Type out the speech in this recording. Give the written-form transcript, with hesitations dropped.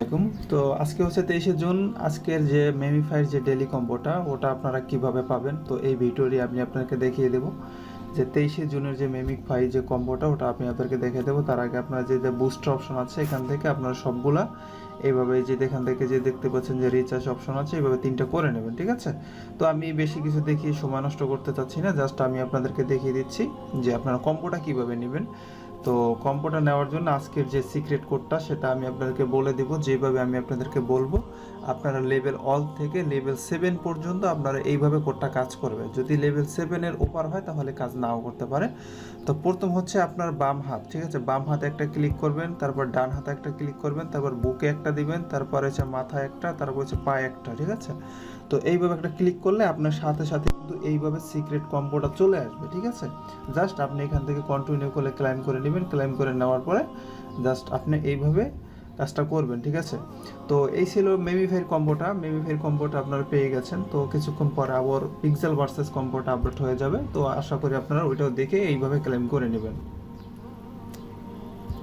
আসসালামাইকুম। তো আজকে হচ্ছে 23শে জুন। আজকের যে মেমিফাইয়ের যে ডেলি কম্বোটা ওটা আপনারা কিভাবে পাবেন, তো এই ভিডিওটি আমি আপনাকে দেখিয়ে দেবো যে 23শে জুনের যে মেমিফাই যে কম্বোটা ওটা আমি আপনাদেরকে দেখিয়ে দেবো। তার আগে আপনারা যে বুস্টার অপশন আছে এখান থেকে আপনারা সবগুলা এইভাবে যে এখান থেকে যে দেখতে পাচ্ছেন যে রিচার্জ অপশন আছে এইভাবে 3টা করে নেবেন, ঠিক আছে? তো আমি বেশি কিছু দেখিয়ে সময় নষ্ট করতে চাচ্ছি না, জাস্ট আমি আপনাদেরকে দেখিয়ে দিচ্ছি যে আপনারা কম্বোটা কিভাবে নেবেন। তো কম্বোটা নেওয়ার জন্য আজকের যে সিক্রেট কোডটা সেটা আমি আপনাদেরকে বলে দিব, যেভাবে আমি আপনাদেরকে বলবো আপনারা লেভেল অল থেকে লেভেল 7 পর্যন্ত আপনারা এইভাবে কোডটা কাজ করবে। যদি লেভেল 7-এর ওপার হয় তাহলে কাজ নাও করতে পারে। তো প্রথম হচ্ছে আপনার বাম হাত, ঠিক আছে? বাম হাতে একটা ক্লিক করবেন, তারপর ডান হাতে একটা ক্লিক করবেন, তারপর বুকে একটা দিবেন, তারপর হচ্ছে মাথায় একটা, তারপর হচ্ছে পায়ে একটা, ঠিক আছে? তো এইভাবে একটা ক্লিক করলে আপনার সাথে সাথে কিন্তু এইভাবে সিক্রেট কম্বোটা চলে আসবে, ঠিক আছে? জাস্ট আপনি এখান থেকে কন্টিনিউ করে ক্লাইম করে নেবেন। ক্লাইম করে নেওয়ার পরে জাস্ট আপনি এইভাবে কাজটা করবেন, ঠিক আছে? তো এই ছিল মেমিফাইয়ের কম্বোটা। মেমিফাইয়ের কম্বোটা আপনারা পেয়ে গেছেন। তো কিছুক্ষণ পরে আবার পিক্সেল ভার্সেস কম্বোটা আপডেট হয়ে যাবে। তো আশা করি আপনারা ওইটাও দেখে এইভাবে ক্লেম করে নেবেন।